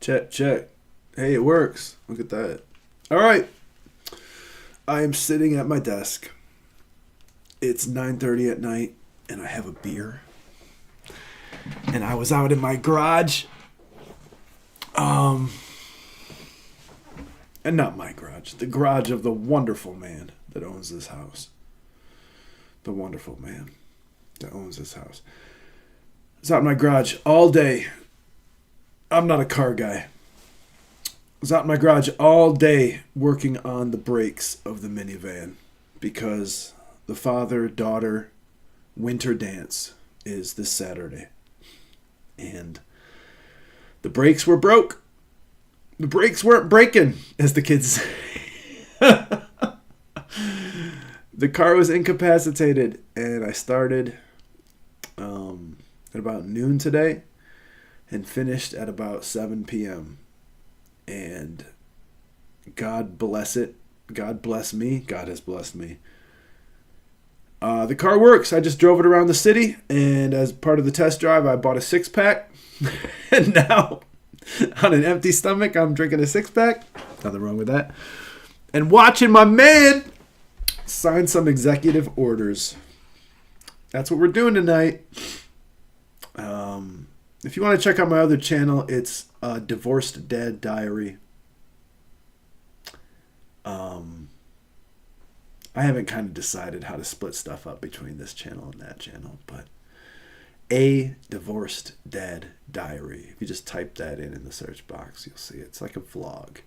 Check, check. Hey, it works. Look at that. All right. I am sitting at my desk. It's 9:30 at night, and I have a beer. And I was out in my garage. And not my garage. The garage of the wonderful man that owns this house. The wonderful man that owns this house. I was out in my garage all day. I'm not a car guy. I was out in my garage all day working on the brakes of the minivan because the father-daughter winter dance is this Saturday. And the brakes were broke. The brakes weren't breaking, as the kids say. The car was incapacitated, and I started at about noon today and finished at about 7 p.m. And God bless it. God bless me. God has blessed me. The car works. I just drove it around the city, and as part of the test drive, I bought a 6-pack. And now, on an empty stomach, I'm drinking a 6-pack. Nothing wrong with that. And watching my man sign some executive orders. That's what we're doing tonight. If you want to check out my other channel, it's Divorced Dad Diary. I haven't kind of decided how to split stuff up between this channel and that channel, but A Divorced Dad Diary. If you just type that in the search box, you'll see it. It's like a vlog.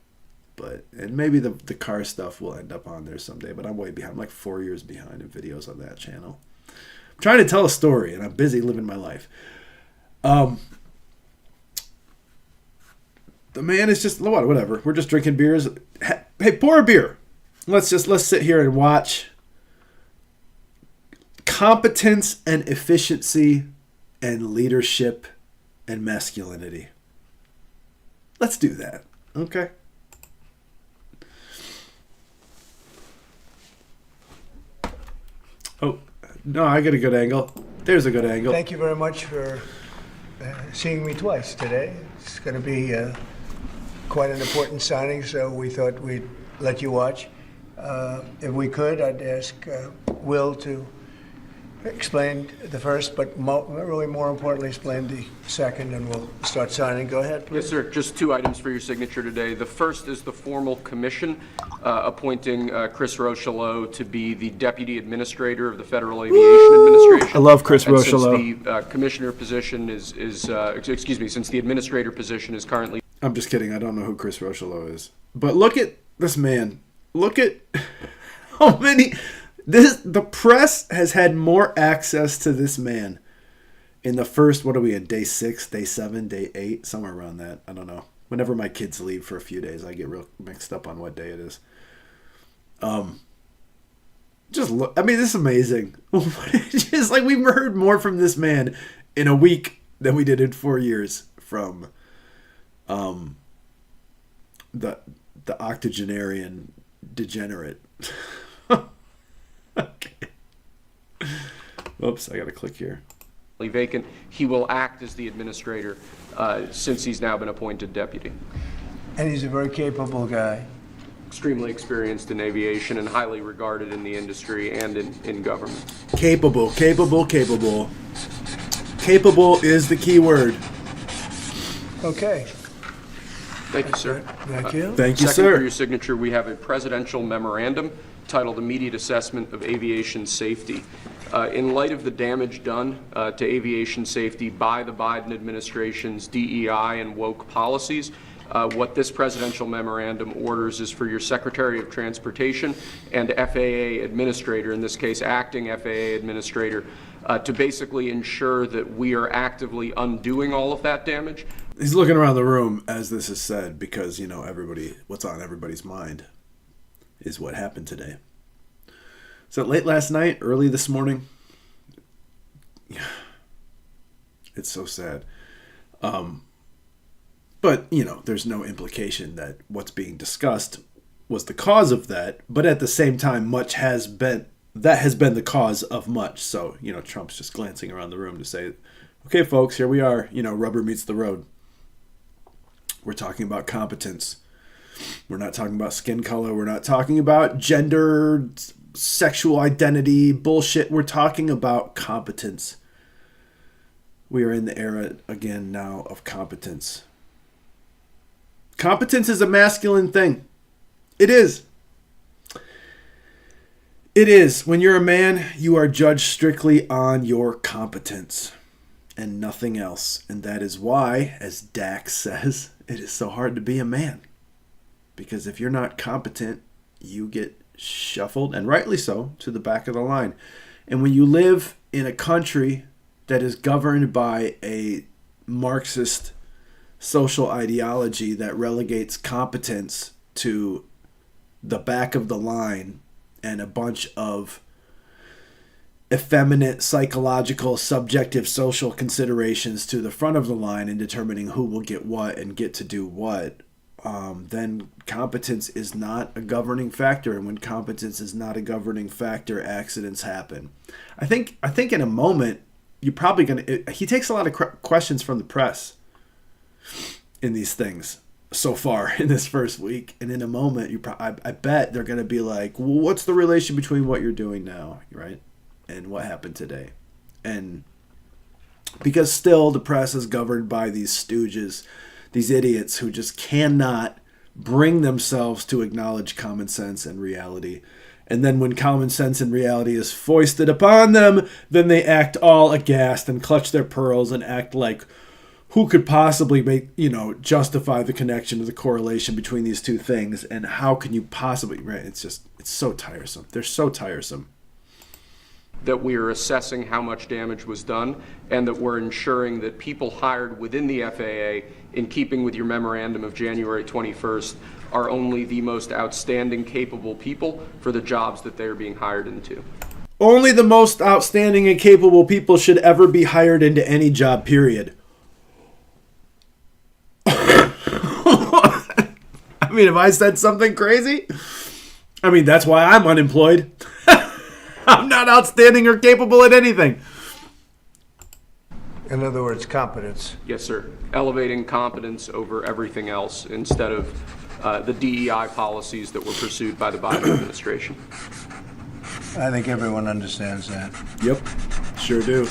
And maybe the car stuff will end up on there someday, but I'm way behind. I'm like 4 years behind in videos on that channel. I'm trying to tell a story, and I'm busy living my life. The man is just, whatever. We're just drinking beers. Hey, pour a beer. Let's sit here and watch competence and efficiency and leadership and masculinity. Let's do that. Okay. Oh, no, I got a good angle. There's a good angle. Thank you very much for seeing me twice today. It's going to be quite an important signing, so we thought we'd let you watch. If we could, I'd ask Will to explain the first, but really more importantly, explain the second, and we'll start signing. Go ahead, please. Yes, sir. Just 2 items for your signature today. The first is the formal commission appointing Chris Rochelot to be the Deputy Administrator of the Federal Aviation Administration. I love Chris And Rochelot. since the commissioner position since the administrator position is currently... I'm just kidding. I don't know who Chris Rochelot is. But look at this man. Look at how many... The press has had more access to this man in the first, what are we in, day 6, day 7, day 8, somewhere around that. I don't know. Whenever my kids leave for a few days, I get real mixed up on what day it is. Just look, I mean, this is amazing. Just like we've heard more from this man in a week than we did in 4 years from the octogenarian degenerate. Okay. Oops, I gotta click here. vacant. He will act as the administrator since he's now been appointed deputy. And he's a very capable guy. Extremely experienced in aviation and highly regarded in the industry and in government. Capable, capable, capable. Capable is the key word. Okay. Thank you, sir. Thank you. Thank you, Second, for sir. your signature, we have a presidential memorandum titled Immediate Assessment of Aviation Safety. In light of the damage done to aviation safety by the Biden administration's DEI and woke policies, what this presidential memorandum orders is for your Secretary of Transportation and FAA Administrator, in this case acting FAA Administrator, to basically ensure that we are actively undoing all of that damage. He's looking around the room as this is said because, you know, what's on everybody's mind is what happened today. So late last night, early this morning, it's so sad. But, you know, there's no implication that what's being discussed was the cause of that. But at the same time, that has been the cause of much. So, you know, Trump's just glancing around the room to say, okay, folks, here we are. You know, rubber meets the road. We're talking about competence. We're not talking about skin color. We're not talking about gender, sexual identity, bullshit. We're talking about competence. We are in the era, again, now of competence. Competence is a masculine thing. It is. It is. When you're a man, you are judged strictly on your competence and nothing else. And that is why, as Dax says, it is so hard to be a man. Because if you're not competent, you get shuffled, and rightly so, to the back of the line. And when you live in a country that is governed by a Marxist social ideology that relegates competence to the back of the line and a bunch of effeminate psychological subjective social considerations to the front of the line in determining who will get what and get to do what, then competence is not a governing factor. And when competence is not a governing factor, accidents happen. I think in a moment you're probably he takes a lot of questions from the press in these things so far in this first week, and in a moment I bet they're going to be like, well, what's the relation between what you're doing now, right, and what happened today? And because still the press is governed by these stooges, these idiots who just cannot bring themselves to acknowledge common sense and reality. And then when common sense and reality is foisted upon them, then they act all aghast and clutch their pearls and act like who could possibly justify the connection or the correlation between these two things, and how can you possibly, right? It's so tiresome. They're so tiresome. That we are assessing how much damage was done, and that we're ensuring that people hired within the FAA, in keeping with your memorandum of January 21st, are only the most outstanding, capable people for the jobs that they are being hired into. Only the most outstanding and capable people should ever be hired into any job, period. I mean, if I said something crazy, that's why I'm unemployed. I'm not outstanding or capable at anything. In other words, competence. Yes, sir. Elevating competence over everything else instead of the DEI policies that were pursued by the Biden administration. I think everyone understands that. Yep, sure do.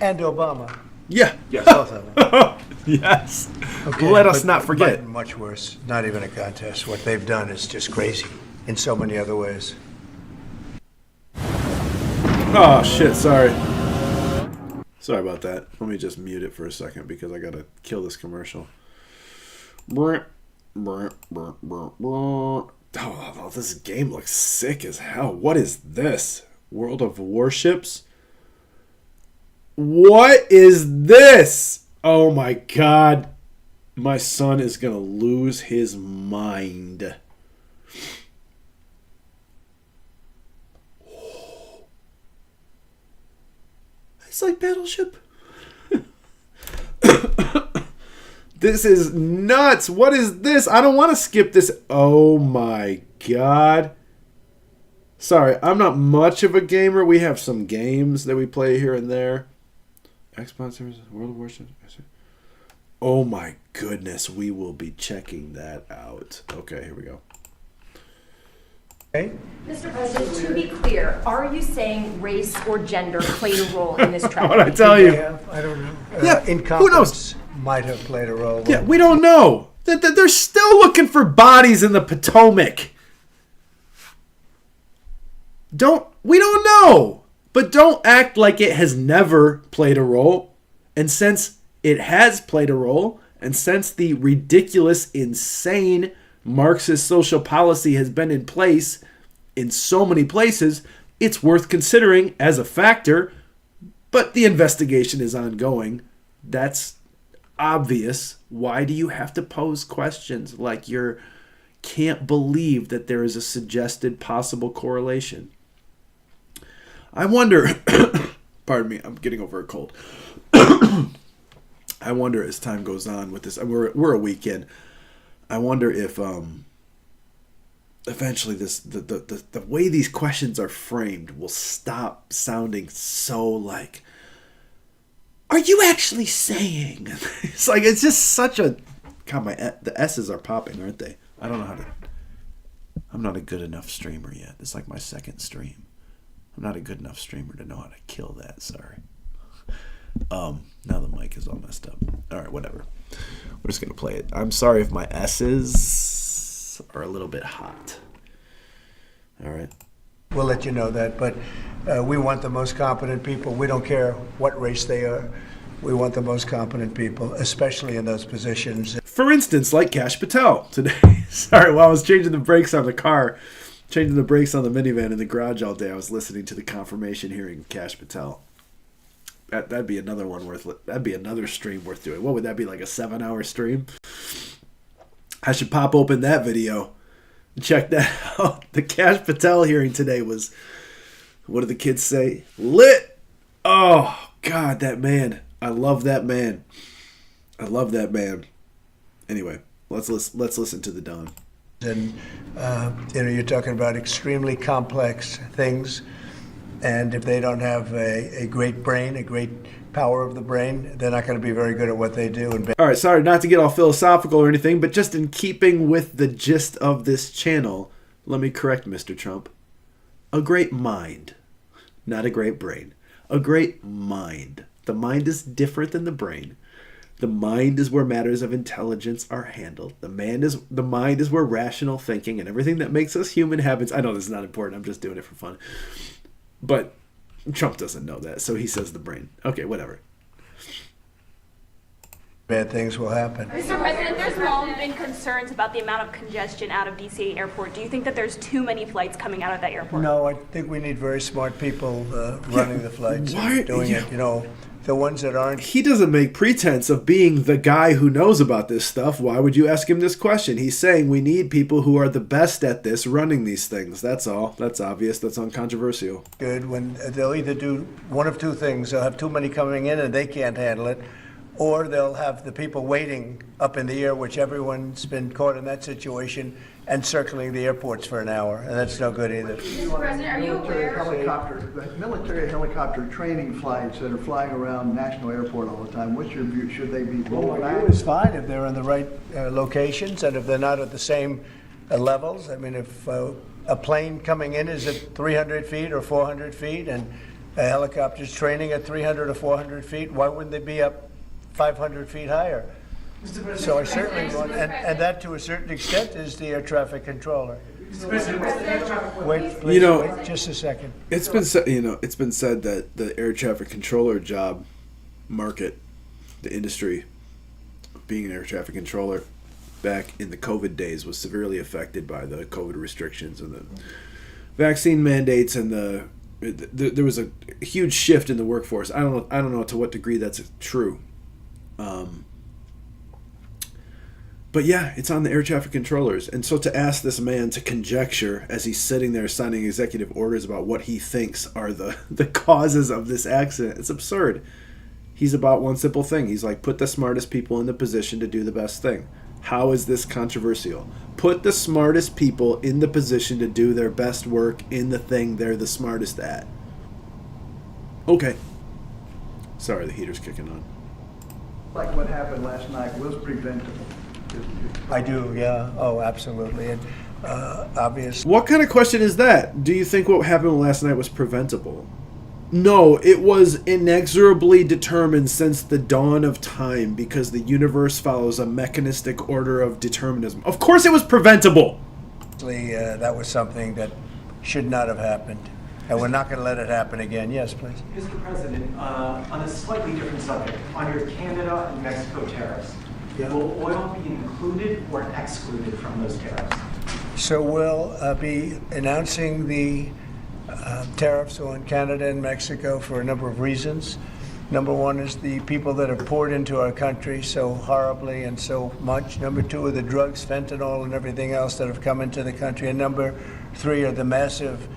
And Obama. Yeah. Yes. Both of them. Yes. Okay, Let us not forget. But much worse. Not even a contest. What they've done is just crazy in so many other ways. Oh, shit, sorry. Sorry about that. Let me just mute it for a second because I gotta kill this commercial. Oh, this game looks sick as hell. What is this? World of Warships? What is this? Oh my god. My son is gonna lose his mind. It's like Battleship. This is nuts. What is this? I don't want to skip this. Oh my god. Sorry, I'm not much of a gamer. We have some games that we play here and there. Xbox Services, World of Warships. Oh my goodness, we will be checking that out. Okay, here we go. Okay? Mr. President, to be clear, are you saying race or gender played a role in this tragedy? What did I tell you? Yeah, I don't know. Yeah, Incompetence who knows? might have played a role. Yeah, we don't know. They're still looking for bodies in the Potomac. We don't know. But don't act like it has never played a role. And since it has played a role, and since the ridiculous, insane Marxist social policy has been in place in so many places, it's worth considering as a factor, but the investigation is ongoing. That's obvious. Why do you have to pose questions like you can't believe that there is a suggested possible correlation? I wonder, pardon me, I'm getting over a cold. I wonder as time goes on with this, we're a week in, I wonder if eventually the way these questions are framed will stop sounding so like, are you actually saying? It's just such a God, the S's are popping, aren't they? I don't know how to. I'm not a good enough streamer yet. It's like my second stream. I'm not a good enough streamer to know how to kill that. Sorry. Now the mic is all messed up. All right, whatever. We're just gonna play it. I'm sorry if my S's are a little bit hot. All right. We'll let you know that, but we want the most competent people. We don't care what race they are. We want the most competent people, especially in those positions. For instance, like Kash Patel today. Sorry, while I was changing the brakes on the car, changing the brakes on the minivan in the garage all day, I was listening to the confirmation hearing of Kash Patel. That'd be another one that'd be another stream worth doing. What would that be, like a 7-hour stream? I should pop open that video and check that out. The Kash Patel hearing today was, what did the kids say? Lit! Oh, God, that man. I love that man. I love that man. Anyway, let's listen to the Don. And you're talking about extremely complex things, and if they don't have a great brain, a great power of the brain, they're not going to be very good at what they do. All right, sorry not to get all philosophical or anything, but just in keeping with the gist of this channel, let me correct Mr. Trump. A great mind, not a great brain. A great mind. The mind is different than the brain. The mind is where matters of intelligence are handled. The mind is where rational thinking and everything that makes us human happens. I know this is not important. I'm just doing it for fun. But Trump doesn't know that, so he says the brain. Okay, whatever. Bad things will happen. Mr. President, there's long been concerns about the amount of congestion out of DC airport. Do you think that there's too many flights coming out of that airport? No, I think we need very smart people running the flights and doing it. The ones that aren't. He doesn't make pretense of being the guy who knows about this stuff. Why would you ask him this question? He's saying we need people who are the best at this running these things. That's all. That's obvious. That's uncontroversial. Good when they'll either do one of two things. They'll have too many coming in and they can't handle it, or they'll have the people waiting up in the air, which everyone's been caught in that situation, and circling the airports for an hour, and that's no good either. Mr. President, are you aware? Military helicopter training flights that are flying around National Airport all the time, what's your view? Should they be rolled back? It's fine if they're in the right locations and if they're not at the same levels. I mean, if a plane coming in is at 300 feet or 400 feet and a helicopter's training at 300 or 400 feet, why wouldn't they be up 500 feet higher? So I certainly want, and that to a certain extent is the air traffic controller. Wait, please, wait just a second. It's been said, it's been said that the air traffic controller job market, the industry, being an air traffic controller, back in the COVID days was severely affected by the COVID restrictions and the vaccine mandates, and there was a huge shift in the workforce. I don't know to what degree that's true. But yeah, it's on the air traffic controllers. And so to ask this man to conjecture as he's sitting there signing executive orders about what he thinks are the causes of this accident, it's absurd. He's about one simple thing. He's like, put the smartest people in the position to do the best thing. How is this controversial? Put the smartest people in the position to do their best work in the thing they're the smartest at. Okay. Sorry, the heater's kicking on. Like what happened last night was preventable. I do, yeah. Oh, absolutely. And obviously. What kind of question is that? Do you think what happened last night was preventable? No, it was inexorably determined since the dawn of time because the universe follows a mechanistic order of determinism. Of course it was preventable! That was something that should not have happened. And we're not going to let it happen again. Yes, please. Mr. President, on a slightly different subject, on your Canada and Mexico tariffs, will oil be included or excluded from those tariffs? So we'll be announcing the tariffs on Canada and Mexico for a number of reasons. Number one is the people that have poured into our country so horribly and so much. Number two are the drugs, fentanyl, and everything else that have come into the country. And number three are the massive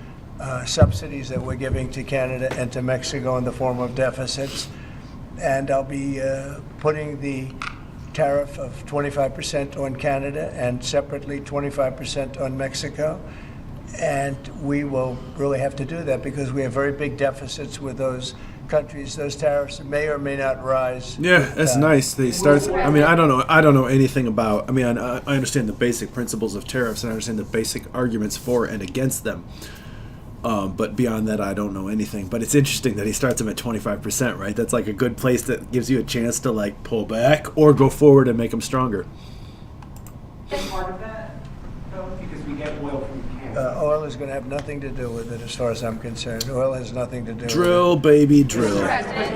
subsidies that we're giving to Canada and to Mexico in the form of deficits. And I'll be putting the tariff of 25% on Canada and separately 25% on Mexico. And we will really have to do that because we have very big deficits with those countries, those tariffs may or may not rise. Yeah, that's nice. They starts. I mean, I don't know anything about. I mean, I understand the basic principles of tariffs, and I understand the basic arguments for and against them. But beyond that, I don't know anything. But it's interesting that he starts them at 25%, right? That's like a good place that gives you a chance to like pull back or go forward and make them stronger. Is part of that, though, because we get oil from Canada. Oil is going to have nothing to do with it, as far as I'm concerned. Oil has nothing to do with it. Drill, baby, drill.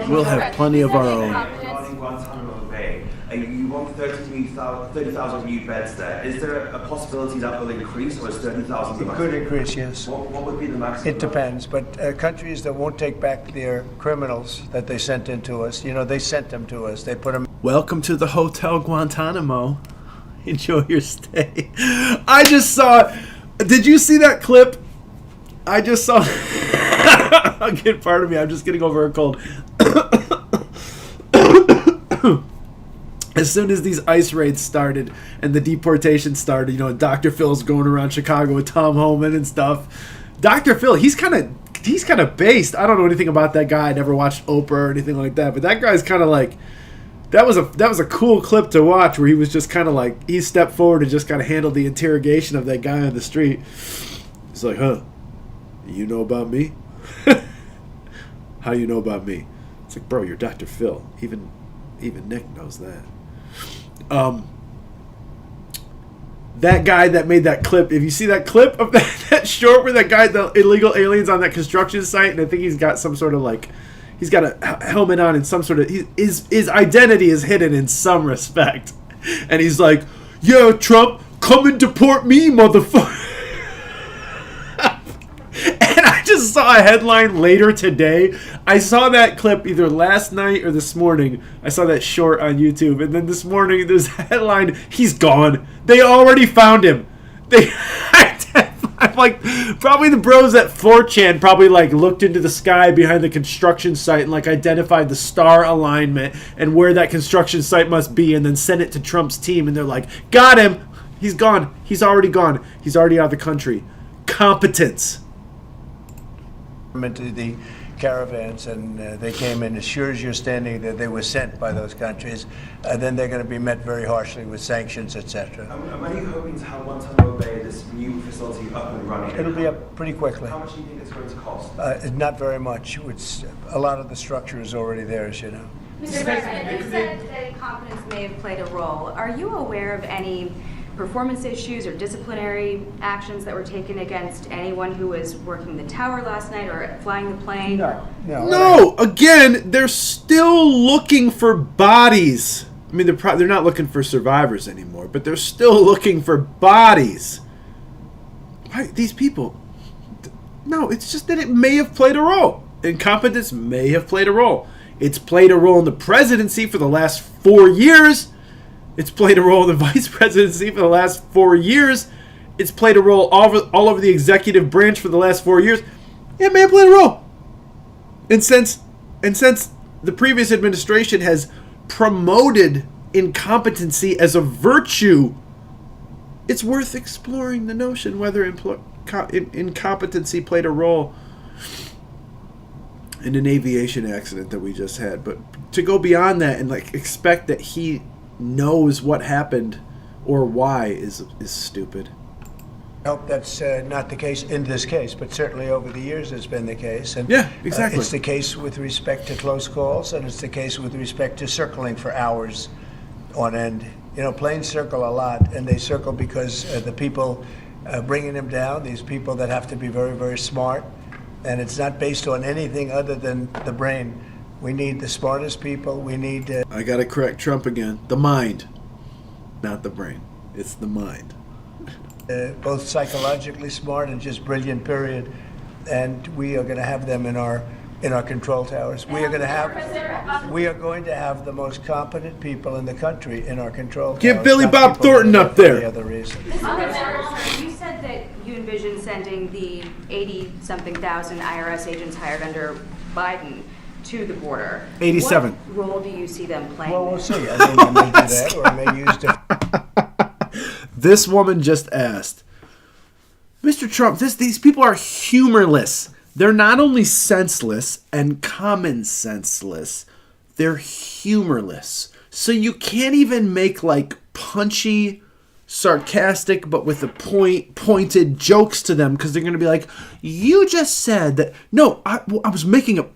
We'll have plenty of our own. Regarding Guantanamo Bay, you want 30,000 new beds there. Is there a possibility that will increase, or is 30,000 the It maximum? could increase, yes. What would be the maximum? It depends, but countries that won't take back their criminals that they sent into us, they sent them to us. They put them. Welcome to the Hotel Guantanamo. Enjoy your stay. I just saw. Did you see that clip? I just saw. Again, pardon me. I'm just getting over a cold. As soon as these ICE raids started and the deportation started, Dr. Phil's going around Chicago with Tom Homan and stuff. Dr. Phil, he's kind of based. I don't know anything about that guy. I never watched Oprah or anything like that, but that guy's kind of like. That was a cool clip to watch where he was just kind of like, he stepped forward and just kind of handled the interrogation of that guy on the street. He's like, huh, you know about me? How you know about me? It's like, bro, you're Dr. Phil. Even Nick knows that. That guy that made that clip, if you see that clip of that short where that guy, the illegal aliens on that construction site, and I think he's got some sort of like, he's got a helmet on and some sort of... His identity is hidden in some respect. And he's like, yeah, Trump, come and deport me, motherfucker. And I just saw a headline later today. I saw that clip either last night or this morning. I saw that short on YouTube. And then this morning, there's a headline, he's gone. They already found him. I'm like, probably the bros at 4chan probably like looked into the sky behind the construction site and like identified the star alignment and where that construction site must be, and then sent it to Trump's team, and they're like, got him. He's gone. He's already gone. He's already out of the country. Competence. Into the caravans, and they came in as sure as you're standing that they were sent by those countries. Then they're going to be met very harshly with sanctions, etc. Am I hoping to have Guantanamo Bay, this new facility, up and running? It'll be up pretty quickly. How much do you think it's going to cost? Not very much. A lot of the structure is already there, as you know. Mr. President, you said that incompetence may have played a role. Are you aware of any performance issues or disciplinary actions that were taken against anyone who was working the tower last night or flying the plane? No. Again, they're still looking for bodies. I mean, they're not looking for survivors anymore, but they're still looking for bodies. Why, these people... No, it's just that it may have played a role. Incompetence may have played a role. It's played a role in the presidency for the last 4 years. It's played a role in the vice presidency for the last 4 years. It's played a role all over the executive branch for the last 4 years. It may have played a role. And since the previous administration has promoted incompetency as a virtue, it's worth exploring the notion whether incompetency played a role in an aviation accident that we just had. But to go beyond that and like expect that he knows what happened or why is stupid. I hope that's not the case in this case, but certainly over the years it's been the case. And yeah, exactly. It's the case with respect to close calls, and it's the case with respect to circling for hours on end. Planes circle a lot, and they circle because the people bringing them down, these people that have to be very, very smart, and it's not based on anything other than the brain. We need the smartest people. We need... I got to correct Trump again. The mind, not the brain. It's the mind. Both psychologically smart and just brilliant, period. And we are going to have them in our control towers. We are going to have the most competent people in the country in our control towers. Get Billy Bob Thornton up there. The other reason. You said that you envision sending the 80-something thousand IRS agents hired under Biden to the border. 87. What role do you see them playing? Well, we'll see. I may do that, or I may use different. This woman just asked, Mr. Trump, these people are humorless. They're not only senseless and common senseless, they're humorless. So you can't even make like punchy, sarcastic, but with a pointed jokes to them, because they're going to be like, you just said that. No, I was making a...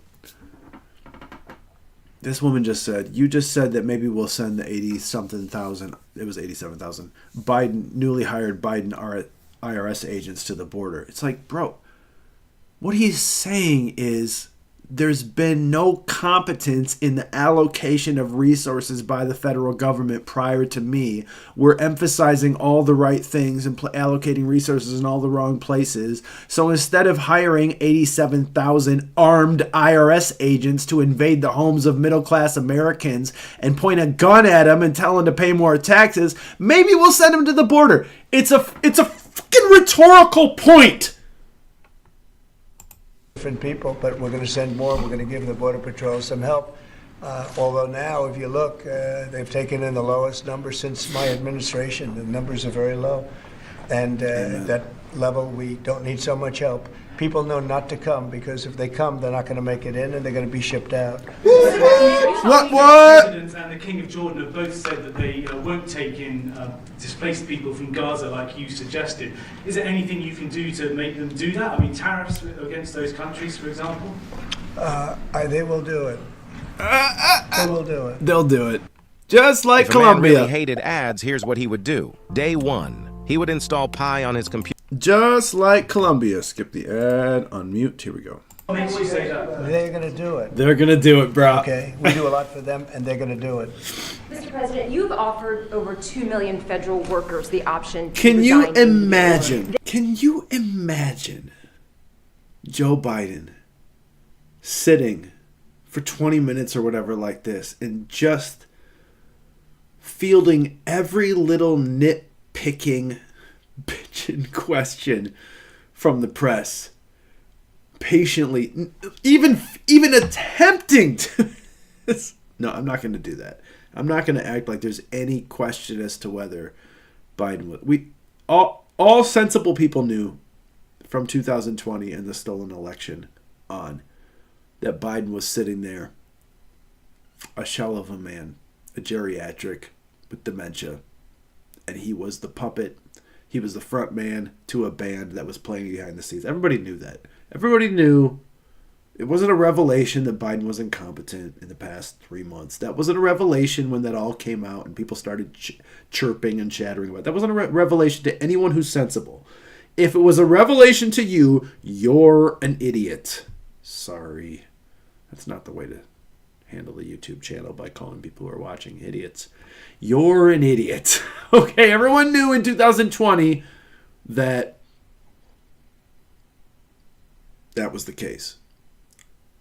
This woman just said, you just said that maybe we'll send the 80-something thousand, it was 87,000, newly hired Biden IRS agents to the border. It's like, bro, what he's saying is there's been no competence in the allocation of resources by the federal government prior to me. We're emphasizing all the right things and allocating resources in all the wrong places. So instead of hiring 87,000 armed IRS agents to invade the homes of middle-class Americans and point a gun at them and tell them to pay more taxes, maybe we'll send them to the border. It's a fucking rhetorical point. Different people, but we're going to send more. We're going to give the Border Patrol some help. Although now, if you look, they've taken in the lowest number since my administration. The numbers are very low. And that level, we don't need so much help. People know not to come, because if they come, they're not going to make it in and they're going to be shipped out. What? The President and the King of Jordan have both said that they won't take in displaced people from Gaza like you suggested. Is there anything you can do to make them do that? I mean, tariffs against those countries, for example? They will do it. They will do it. They'll do it. Just like If Colombia. a man really hated ads, here's what he would do. Day one, he would install Pi on his computer. Just like Colombia. Skip the ad. Unmute. Here we go. What makes you say that? They're going to do it. They're going to do it, bro. Okay, we do a lot for them, and they're going to do it. Mr. President, you've offered over 2 million federal workers the option to Can you resign imagine? Can you imagine Joe Biden sitting for 20 minutes or whatever like this and just fielding every little nitpicking bitchin' question from the press, patiently, even attempting to... No, I'm not going to do that. I'm not going to act like there's any question as to whether Biden would... All sensible people knew from 2020 and the stolen election on that Biden was sitting there, a shell of a man, a geriatric with dementia, and he was the puppet. He was the front man to a band that was playing behind the scenes. Everybody knew that. Everybody knew. It wasn't a revelation that Biden was incompetent in the past 3 months. That wasn't a revelation when that all came out and people started chirping and chattering about it. That wasn't a revelation to anyone who's sensible. If it was a revelation to you, you're an idiot. Sorry. That's not the way to handle the YouTube channel, by calling people who are watching idiots. You're an idiot. Okay, everyone knew in 2020 that was the case.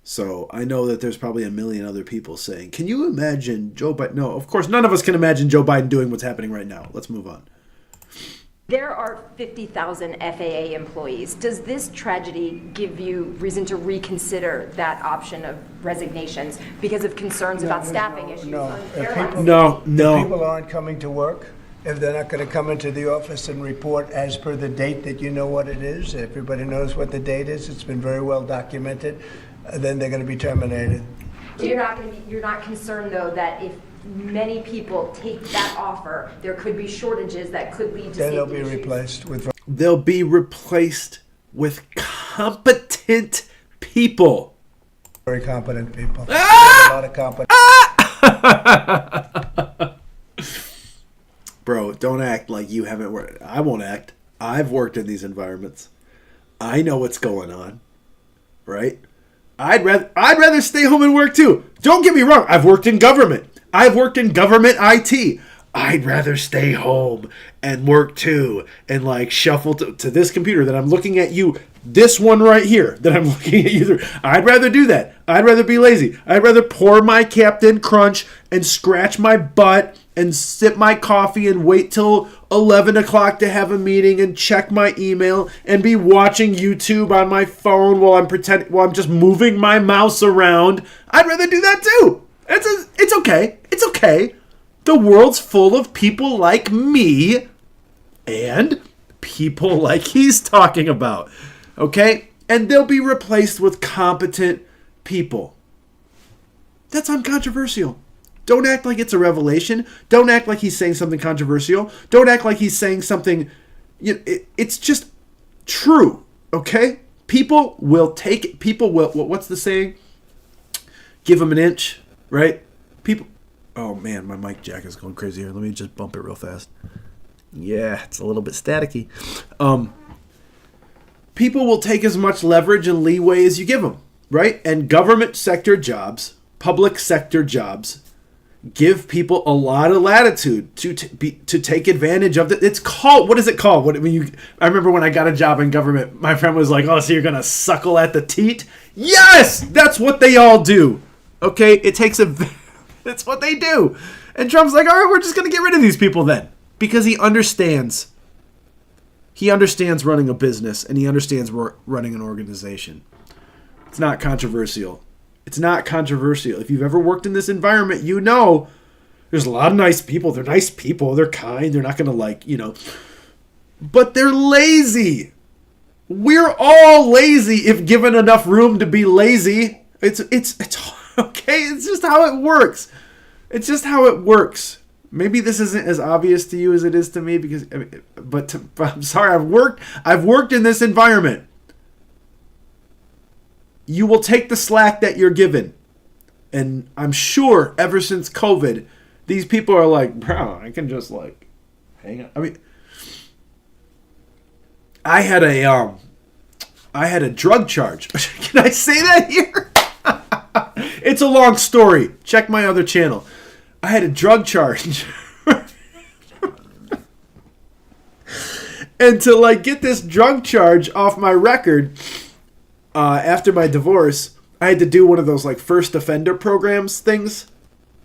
So I know that there's probably a million other people saying, can you imagine Joe Biden? No, of course, none of us can imagine Joe Biden doing what's happening right now. Let's move on. There are 50,000 FAA employees. Does this tragedy give you reason to reconsider that option of resignations because of concerns about staffing issues? No. No. People aren't coming to work. If they're not going to come into the office and report as per the date that you know what it is, everybody knows what the date is, it's been very well documented, then they're going to be terminated. So you're not concerned, though, that if many people take that offer, there could be shortages that could lead to Then they'll safety be issues? replaced with... They'll be replaced with competent people. Very competent people. A lot of competent... Bro, don't act like you haven't worked. I won't act. I've worked in these environments. I know what's going on, right? I'd rather stay home and work too. Don't get me wrong. I've worked in government. I've worked in government IT. I'd rather stay home and work too, and like shuffle to this computer that I'm looking at you, this one right here that I'm looking at you through. I'd rather do that. I'd rather be lazy. I'd rather pour my Captain Crunch and scratch my butt and sip my coffee and wait till 11 o'clock to have a meeting and check my email and be watching YouTube on my phone while I'm just moving my mouse around. I'd rather do that too. It's okay. It's okay. The world's full of people like me and people like he's talking about. Okay? and they'll be replaced with competent people. That's uncontroversial. Don't act like it's a revelation. Don't act like he's saying something controversial. Don't act like he's saying something. It's just true, okay? People will take it. People will. What's the saying? Give them an inch, right? People. Oh man, my mic jack is going crazy here. Let me just bump it real fast. Yeah, it's a little bit staticky. People will take as much leverage and leeway as you give them, right? And government sector jobs, public sector jobs, give people a lot of latitude to take advantage of it. It's called, what is it called? I remember when I got a job in government, my friend was like, "Oh, so you're gonna suckle at the teat?" Yes, that's what they all do. Okay, that's what they do. And Trump's like, "All right, we're just gonna get rid of these people then," because he understands. He understands running a business, and he understands running an organization. It's not controversial. It's not controversial. If you've ever worked in this environment, you know there's a lot of nice people. They're nice people. They're kind. They're not going to but they're lazy. We're all lazy if given enough room to be lazy. It's okay. It's just how it works. It's just how it works. Maybe this isn't as obvious to you as it is to me but I'm sorry. I've worked in this environment. You will take the slack that you're given. And I'm sure ever since COVID, these people are like, "Bro, I can just hang on." I mean, I had a drug charge. Can I say that here? It's a long story. Check my other channel. I had a drug charge. And to get this drug charge off my record, after my divorce, I had to do one of those first offender programs things,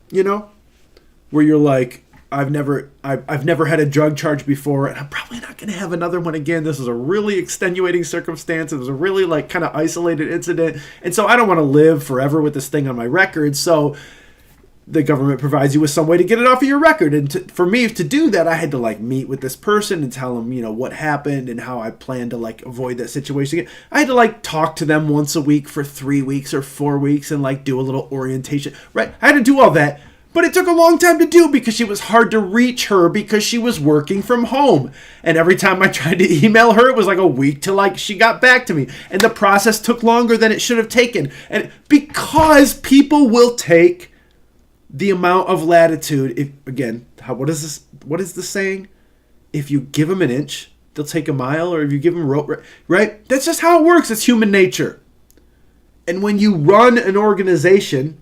where you're like, I've never had a drug charge before, and I'm probably not going to have another one again. This is a really extenuating circumstance. It was a really kind of isolated incident, and so I don't want to live forever with this thing on my record. So the government provides you with some way to get it off of your record. And for me to do that, I had to meet with this person and tell them, what happened and how I plan to avoid that situation again. I had to talk to them once a week for 3 weeks or 4 weeks and do a little orientation, right? I had to do all that, but it took a long time to do because it was hard to reach her because she was working from home. And every time I tried to email her, it was a week till she got back to me. And the process took longer than it should have taken. And because people will take the amount of latitude, what is the saying? If you give them an inch, they'll take a mile, or if you give them rope, right? That's just how it works. It's human nature. And when you run an organization,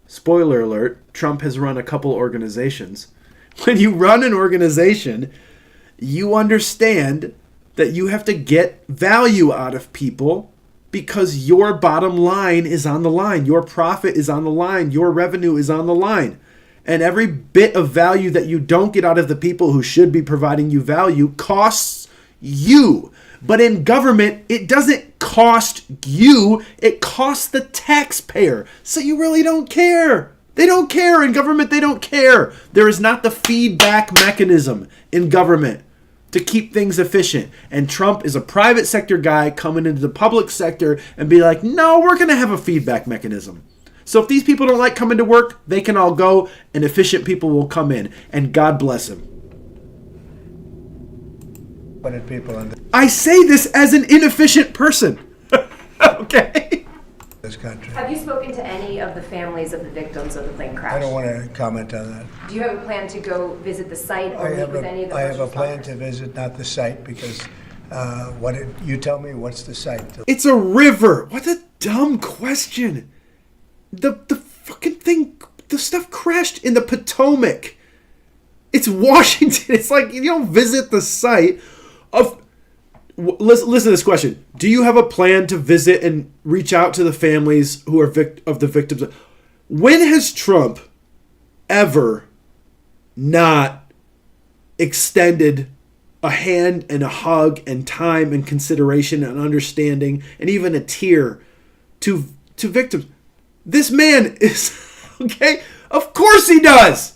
spoiler alert, Trump has run a couple organizations. When you run an organization, you understand that you have to get value out of people, because your bottom line is on the line. Your profit is on the line. Your revenue is on the line. And every bit of value that you don't get out of the people who should be providing you value costs you. But in government, it doesn't cost you. It costs the taxpayer. So you really don't care. They don't care. In government, they don't care. There is not the feedback mechanism in government to keep things efficient. And Trump is a private sector guy coming into the public sector and be like, "No, we're going to have a feedback mechanism. So if these people don't like coming to work, they can all go, and efficient people will come in." And God bless him. I say this as an inefficient person. Okay? This country. Have you spoken to any of the families of the victims of the plane crash? I don't want to comment on that. Do you have a plan to go visit the site or meet with any of the I have a first plan responders? to visit, not the site, because you tell me what's the site. It's a river. What a dumb question. The fucking thing, the stuff crashed in the Potomac. It's Washington. It's you don't visit the site of... Listen to this question. Do you have a plan to visit and reach out to the families who are of the victims? When has Trump ever not extended a hand and a hug and time and consideration and understanding and even a tear to victims? This man is... Okay? Of course he does!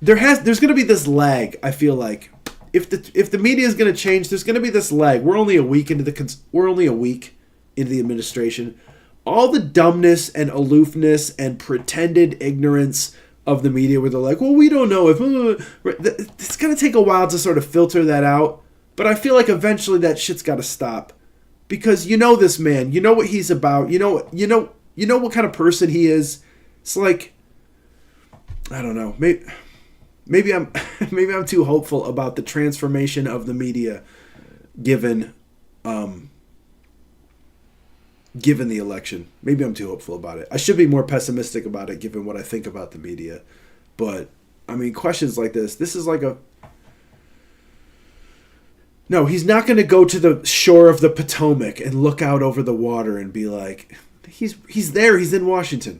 There's going to be this lag, I feel like, if the media is going to change, there's going to be this lag. We're only a week into the administration. All the dumbness and aloofness and pretended ignorance of the media, where they're like, well, we don't know if it's going to take a while to sort of filter that out. But I feel like eventually that shit's got to stop, because you know this man, you know what he's about, you know what kind of person he is. It's like, I don't know, maybe I'm too hopeful about the transformation of the media given the election. Maybe I'm too hopeful about it. I should be more pessimistic about it given what I think about the media. But I mean, questions like this is like a... No, he's not going to go to the shore of the Potomac and look out over the water and be like, he's there, he's in Washington.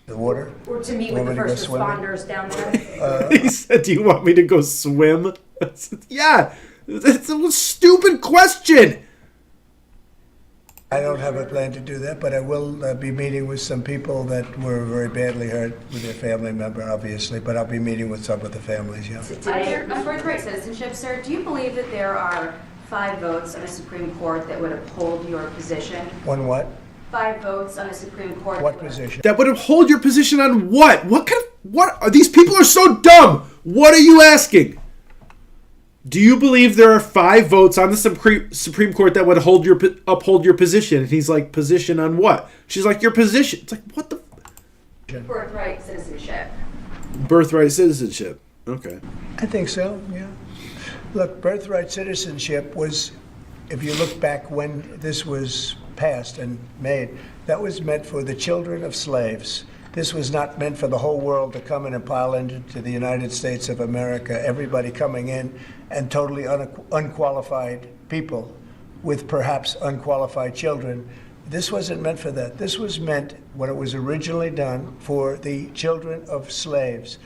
The water? Or to meet with the first responders down there. He said, do you want me to go swim? Yeah, it's a stupid question. I don't have a plan to do that, but I will be meeting with some people that were very badly hurt with their family member, obviously, but I'll be meeting with some of the families, yeah. On birthright citizenship, sir, do you believe that there are 5 votes on the Supreme Court that would uphold your position? One what? 5 votes on the Supreme Court. What position? That would uphold your position on what? What are these people are so dumb? What are you asking? Do you believe there are 5 votes on the Supreme Court that would uphold your position? And he's like, position on what? She's like, your position. It's like, what the? Birthright citizenship. Birthright citizenship. Okay. I think so, yeah. Look, birthright citizenship was, if you look back when this was passed and made, that was meant for the children of slaves. This was not meant for the whole world to come in and pile into the United States of America, everybody coming in and totally unqualified people with perhaps unqualified children. This wasn't meant for that. This was meant, when it was originally done, for the children of slaves.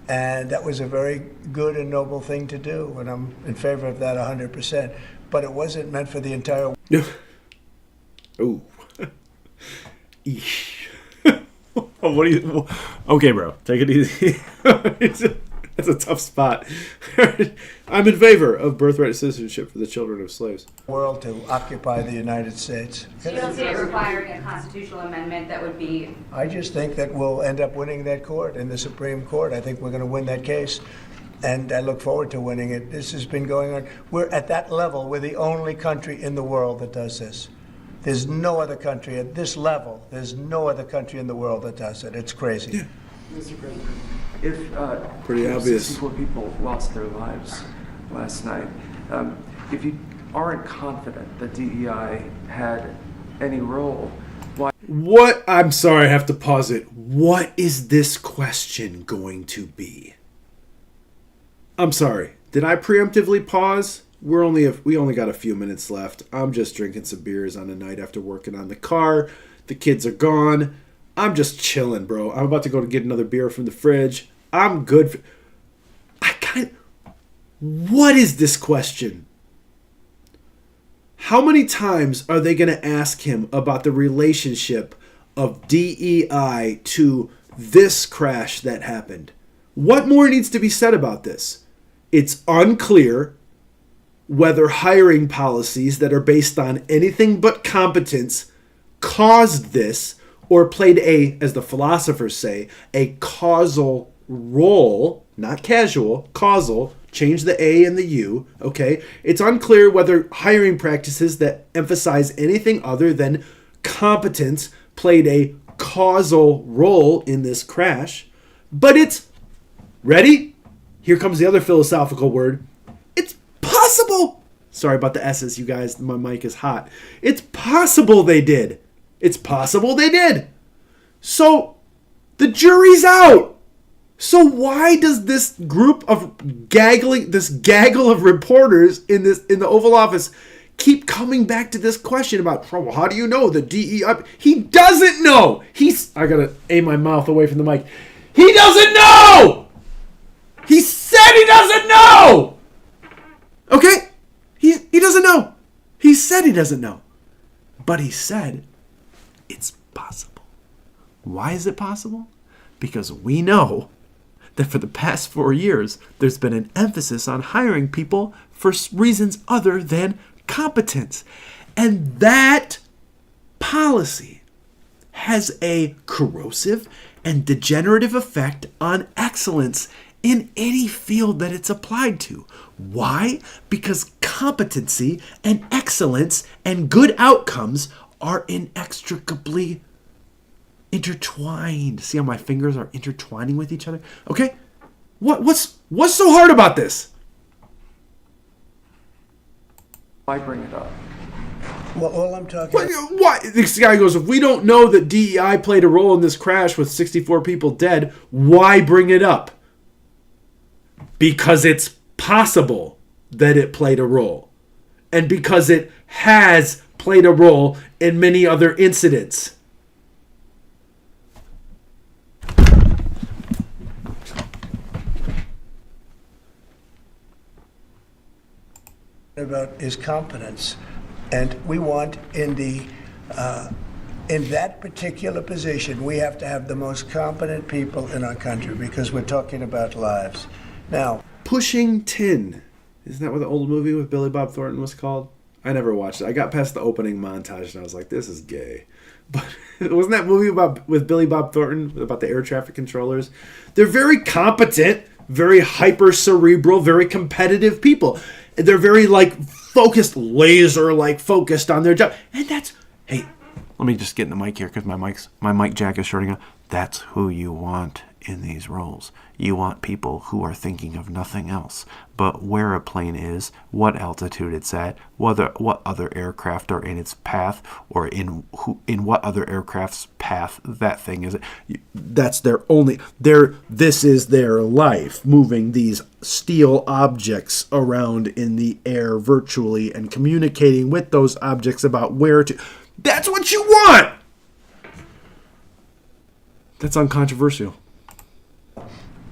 And that was a very good and noble thing to do, and I'm in favor of that 100%. But it wasn't meant for the entire... Ooh. What do you... Okay, bro. Take it easy. That's a tough spot. I'm in favor of birthright citizenship for the children of slaves. ...world to occupy the United States. So you don't see it requiring a constitutional amendment that would be... I just think that we'll end up winning that court in the Supreme Court. I think we're going to win that case, and I look forward to winning it. This has been going on. We're at that level. We're the only country in the world that does this. There's no other country at this level. There's no other country in the world that does it. It's crazy. Yeah. Mr. President, if pretty obvious. 64 people lost their lives last night, if you aren't confident that DEI had any role, why? What? I'm sorry, I have to pause it. What is this question going to be? I'm sorry. Did I preemptively pause? We only got a few minutes left. I'm just drinking some beers on a night after working on the car. The kids are gone. I'm just chilling, bro. I'm about to go to get another beer from the fridge. I'm good. What is this question? How many times are they going to ask him about the relationship of DEI to this crash that happened? What more needs to be said about this? It's unclear whether hiring policies that are based on anything but competence caused this, or played a, as the philosophers say, a causal role, not casual, causal, change the A and the U, okay? It's unclear whether hiring practices that emphasize anything other than competence played a causal role in this crash, but it's, ready? Here comes the other philosophical word. It's possible. Sorry about the S's, you guys. My mic is hot. It's possible they did. It's possible they did. So the jury's out. So why does this group of gaggle of reporters in the Oval Office keep coming back to this question about, well, how do you know the DEI? He doesn't know. I gotta aim my mouth away from the mic. He doesn't know. He said he doesn't know. Okay? He doesn't know. He said he doesn't know. But he said it's possible. Why is it possible? Because we know that for the past 4 years, there's been an emphasis on hiring people for reasons other than competence. And that policy has a corrosive and degenerative effect on excellence in any field that it's applied to. Why? Because competency and excellence and good outcomes are inextricably intertwined. See how my fingers are intertwining with each other? Okay? What's so hard about this? Why bring it up? Well, all I'm talking about... Why? This guy goes, if we don't know that DEI played a role in this crash with 64 people dead, why bring it up? Because it's possible that it played a role. And because it has played a role in many other incidents. About his competence. And we want in that particular position, we have to have the most competent people in our country because we're talking about lives. Now, Pushing Tin. Isn't that what the old movie with Billy Bob Thornton was called? I never watched it. I got past the opening montage and I was like, this is gay. But wasn't that movie with Billy Bob Thornton about the air traffic controllers? They're very competent, very hyper cerebral, very competitive people. They're very focused, laser focused on their job. And that's, hey, let me just get in the mic here because my mic jack is shorting out. That's who you want in these roles. You want people who are thinking of nothing else but where a plane is, what altitude it's at, what other aircraft are in its path, or in what other aircraft's path that thing is. That's this is their life, moving these steel objects around in the air virtually and communicating with those objects about where to. That's what you want! That's uncontroversial.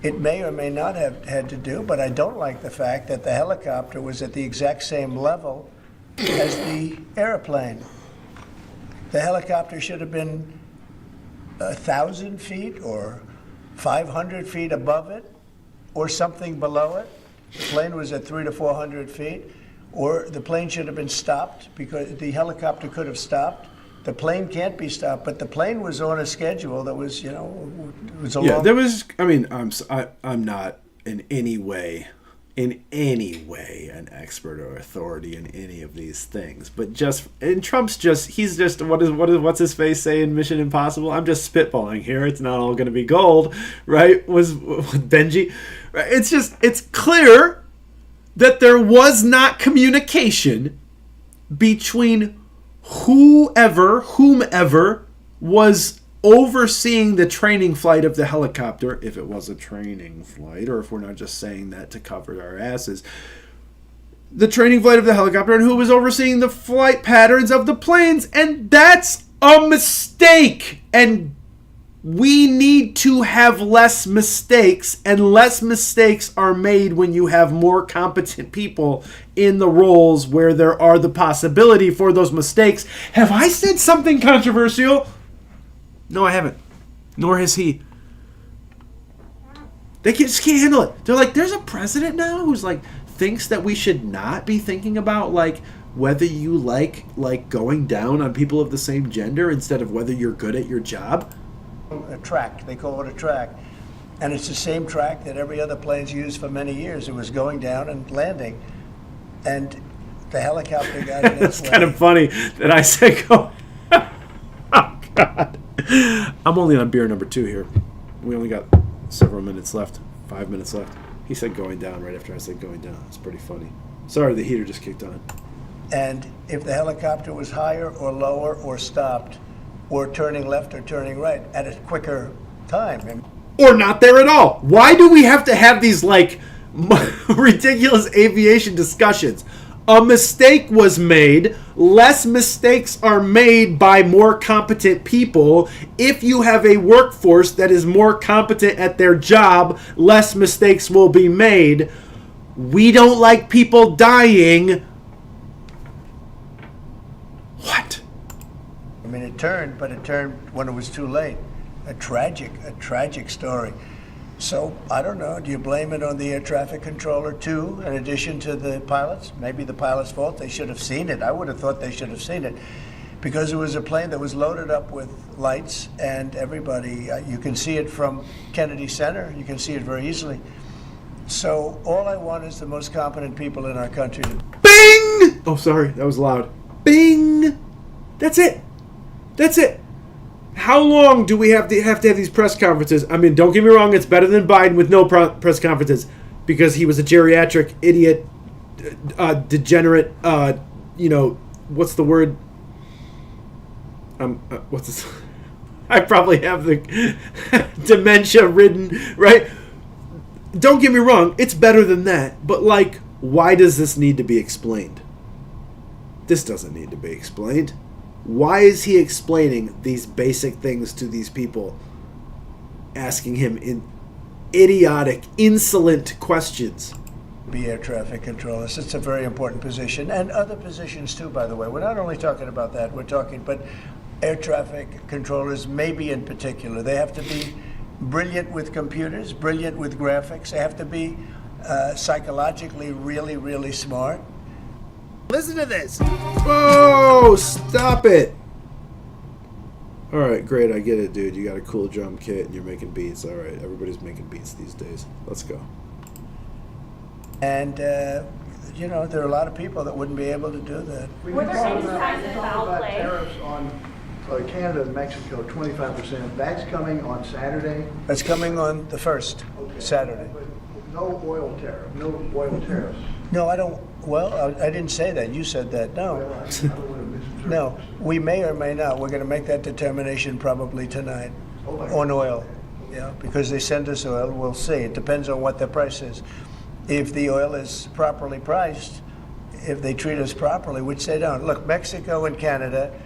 it may or may not have had to do, but I don't like the fact that the helicopter was at the exact same level as the airplane. The helicopter should have been 1,000 feet or 500 feet above it or something below it. The plane was at 300 to 400 feet, or the plane should have been stopped because the helicopter could have stopped. The plane can't be stopped, but the plane was on a schedule that was, it was a long... there was. I mean, I'm not in any way an expert or authority in any of these things, but he's just what's his face say in Mission Impossible? I'm just spitballing here. It's not all going to be gold, right? Was Benji? Right? It's clear that there was not communication between whomever was overseeing the training flight of the helicopter, if it was a training flight, or if we're not just saying that to cover our asses, the training flight of the helicopter, and who was overseeing the flight patterns of the planes. And that's a mistake. And we need to have less mistakes, and less mistakes are made when you have more competent people in the roles where there are the possibility for those mistakes. Have I said something controversial? No, I haven't. Nor has he. They just can't handle it. They're like, there's a president now who's like thinks that we should not be thinking about like whether you like going down on people of the same gender instead of whether you're good at your job. A track, they call it a track. And it's the same track that every other plane's used for many years. It was going down and landing. And the helicopter got in its way. It's kind of funny that I said go. Oh, God. I'm only on beer number 2 here. We only got several minutes left. 5 minutes left. He said going down right after I said going down. It's pretty funny. Sorry, the heater just kicked on. And if the helicopter was higher or lower or stopped or turning left or turning right at a quicker time. Or not there at all. Why do we have to have these like ridiculous aviation discussions? A mistake was made. Less mistakes are made by more competent people. If you have a workforce that is more competent at their job, less mistakes will be made. We don't like people dying. What? I mean, it turned, but it turned when it was too late. A tragic story. So, I don't know, do you blame it on the air traffic controller too, in addition to the pilots? Maybe the pilot's fault, they should have seen it. I would have thought they should have seen it. Because it was a plane that was loaded up with lights, and everybody, you can see it from Kennedy Center, you can see it very easily. So all I want is the most competent people in our country to... Bing! Oh, sorry, that was loud. Bing! That's it. That's it. How long do we have to have these press conferences? I mean, don't get me wrong, it's better than Biden with no press conferences because he was a geriatric idiot, degenerate, what's the word? What's this? I probably have the dementia-ridden, right? Don't get me wrong, it's better than that. But, like, why does this need to be explained? This doesn't need to be explained. Why is he explaining these basic things to these people? Asking him in idiotic, insolent questions. Be air traffic controllers. It's a very important position. And other positions, too, by the way. We're not only talking about that, we're talking, but air traffic controllers, maybe in particular. They have to be brilliant with computers, brilliant with graphics. They have to be psychologically really, really smart. Listen to this. Whoa, stop it. All right, great. I get it, dude. You got a cool drum kit and you're making beats. All right, everybody's making beats these days. Let's go. And, there are a lot of people that wouldn't be able to do that. Were there any signs of foul play? Tariffs on Canada and Mexico, 25%. That's coming on Saturday? That's coming on the 1st, Saturday. But no oil tariff, no oil tariffs. No, I don't. Well, I didn't say that. You said that. No. No, we may or may not. We're going to make that determination probably tonight on oil. Yeah, because they send us oil. We'll see. It depends on what the price is. If the oil is properly priced, if they treat us properly, which they don't. Look, Mexico and Canada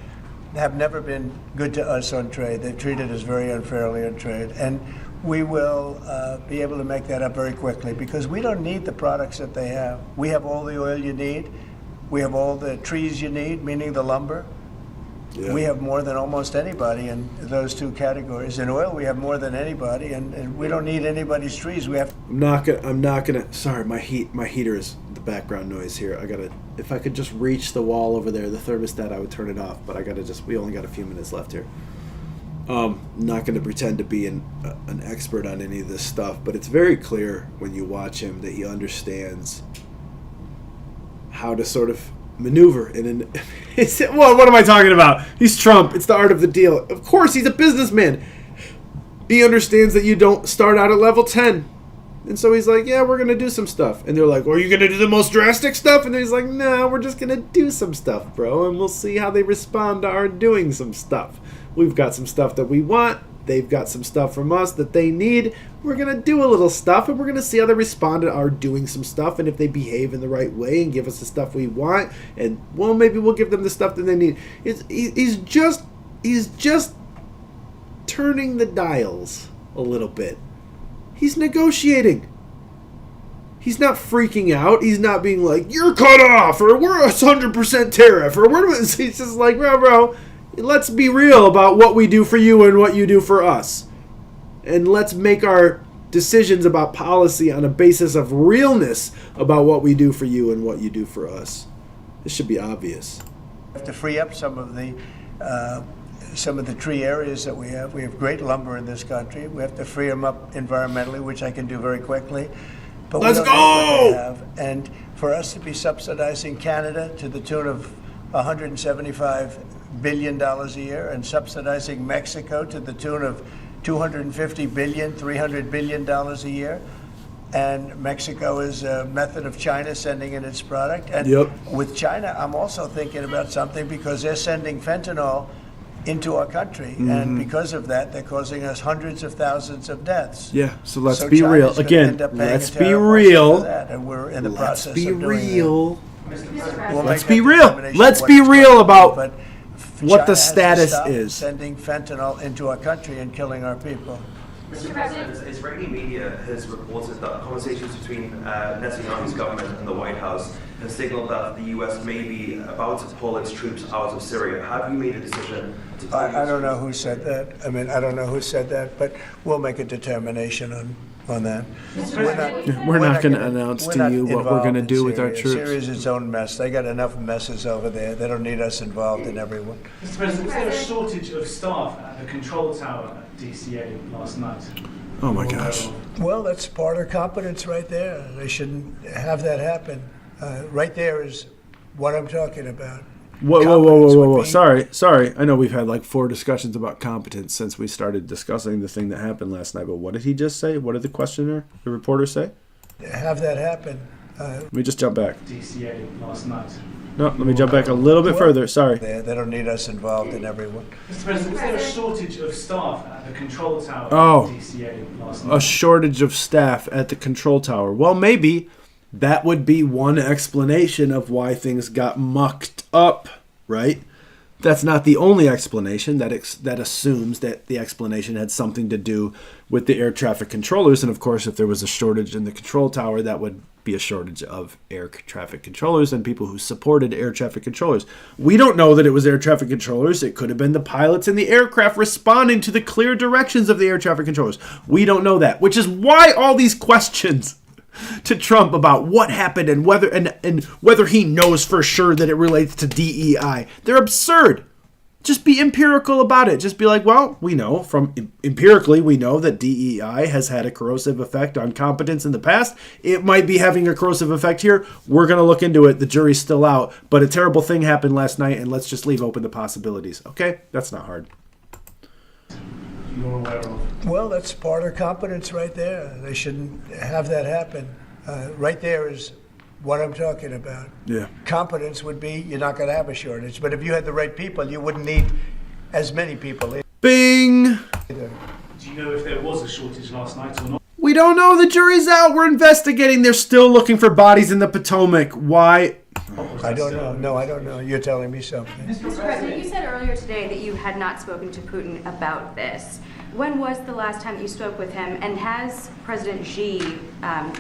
have never been good to us on trade. They've treated us very unfairly on trade. And we will be able to make that up very quickly because we don't need the products that they have. We have all the oil you need. We have all the trees you need, meaning the lumber. Yeah. We have more than almost anybody in those two categories. In oil, we have more than anybody, and we don't need anybody's trees. We have. I'm not gonna. Sorry, my heater is the background noise here. If I could just reach the wall over there, the thermostat, I would turn it off. But we only got a few minutes left here. Not going to pretend to be an expert on any of this stuff, but it's very clear when you watch him that he understands how to sort of maneuver what am I talking about? He's Trump. It's the art of the deal. Of course, he's a businessman. He understands that you don't start out at level 10. And so he's like, yeah, we're going to do some stuff. And they're like, well, are you going to do the most drastic stuff? And he's like, no, we're just going to do some stuff, bro. And we'll see how they respond to our doing some stuff. We've got some stuff that we want. They've got some stuff from us that they need. We're going to do a little stuff, and we're going to see how they respond to our doing some stuff, and if they behave in the right way and give us the stuff we want, and, well, maybe we'll give them the stuff that they need. He's just turning the dials a little bit. He's negotiating. He's not freaking out. He's not being like, you're cut off, or we're 100% tariff, or he's just like, bro, let's be real about what we do for you and what you do for us. And let's make our decisions about policy on a basis of realness about what we do for you and what you do for us. This should be obvious. We have to free up some of the tree areas that we have. We have great lumber in this country. We have to free them up environmentally, which I can do very quickly. But let's we don't know what go! they have. And for us to be subsidizing Canada to the tune of $175 billion a year and subsidizing Mexico to the tune of $250 billion, $300 billion a year. And Mexico is a method of China sending in its product. And with China, I'm also thinking about something because they're sending fentanyl into our country. Mm-hmm. And because of that, they're causing us hundreds of thousands of deaths. Yeah, so let's be real. Again, let's be real. And we're in the process of doing that. Let's be real. Let's be real about what the status is. Sending fentanyl into our country and killing our people. Mr. President, Israeli media has reported that conversations between Netanyahu's government and the White House have signaled that the U.S. may be about to pull its troops out of Syria. Have you made a decision to pull I don't know who said that. I mean, I don't know who said that, but we'll make a determination on that. We're not going to announce to you what we're going to do with our troops. Syria's its own mess. They got enough messes over there. They don't need us involved in every one. Mr. President, was there a shortage of staff at the control tower at DCA last night? Oh my gosh. Well, that's part of competence right there. They shouldn't have that happen. Right there is what I'm talking about. Whoa. Sorry. I know we've had like 4 discussions about competence since we started discussing the thing that happened last night. But what did he just say? What did the reporter say? Have that happen. Let me just jump back. DCA last night. No, let me jump back a little bit further. Sorry. They don't need us involved in every one. Mr. President, was there a shortage of staff at the control tower at DCA last night? A shortage of staff at the control tower. Well, maybe that would be one explanation of why things got mucked up, right? That's not the only explanation. That assumes that the explanation had something to do with the air traffic controllers. And of course, if there was a shortage in the control tower, that would be a shortage of air traffic controllers and people who supported air traffic controllers. We don't know that it was air traffic controllers. It could have been the pilots in the aircraft responding to the clear directions of the air traffic controllers. We don't know that, which is why all these questions to Trump about what happened and whether he knows for sure that it relates to DEI. They're absurd. Just be empirical about it. Just be like, well, we know empirically that DEI has had a corrosive effect on competence in the past. It might be having a corrosive effect here. We're going to look into it. The jury's still out, but a terrible thing happened last night, and let's just leave open the possibilities. Okay? That's not hard. Well, that's part of competence right there. They shouldn't have that happen. Right there is what I'm talking about. Yeah. Competence would be you're not going to have a shortage. But if you had the right people, you wouldn't need as many people. Bing! Do you know if there was a shortage last night or not? We don't know. The jury's out. We're investigating. They're still looking for bodies in the Potomac. Why? I don't know. No, I don't know. You're telling me something. Mr. President, you said earlier today that you had not spoken to Putin about this. When was the last time that you spoke with him? And has President Xi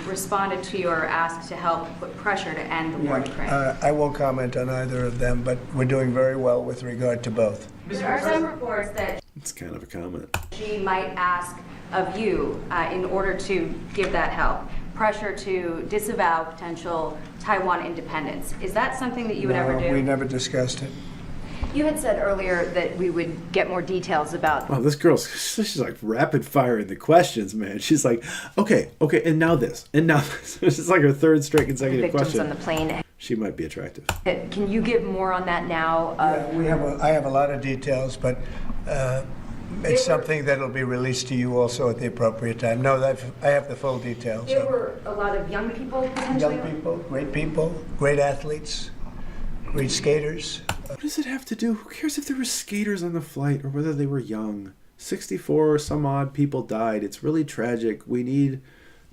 responded to your ask to help put pressure to end the war in Ukraine? I won't comment on either of them, but we're doing very well with regard to both. There are some reports that It's kind of a comment. Xi might ask of you, in order to give that help, pressure to disavow potential Taiwan independence. Is that something that you would ever do? We never discussed it. You had said earlier that we would get more details about... Wow, this girl's, she's like rapid firing the questions, man. She's like, okay, and now this, and now this. This is like her 3rd straight consecutive victims question. on the plane. She might be attractive. Can you give more on that now? I have a lot of details, but it's something that'll be released to you also at the appropriate time. No, I have the full details. There were a lot of young people potentially? Young people, great athletes, great skaters. What does it have to do? Who cares if there were skaters on the flight or whether they were young? 64 or some odd people died. It's really tragic. We need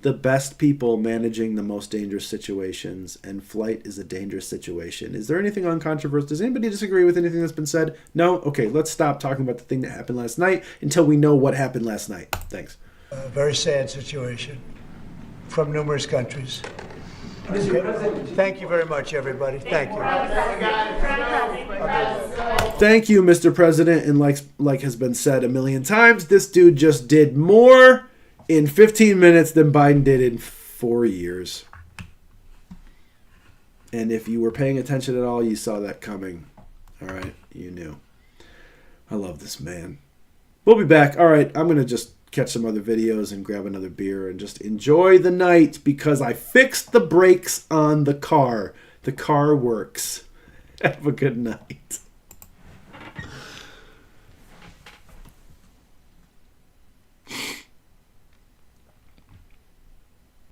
the best people managing the most dangerous situations, and flight is a dangerous situation. Is there anything uncontroversial? Does anybody disagree with anything that's been said? No? Okay, let's stop talking about the thing that happened last night until we know what happened last night. Thanks. A very sad situation from numerous countries. Okay. Thank you very much, everybody. Thank you. Thank you, Mr. President. And like has been said a million times, this dude just did more in 15 minutes than Biden did in 4 years. And if you were paying attention at all, you saw that coming. All right, you knew. I love this man. We'll be back. All right, I'm going to just catch some other videos and grab another beer and just enjoy the night because I fixed the brakes on the car. The car works. Have a good night.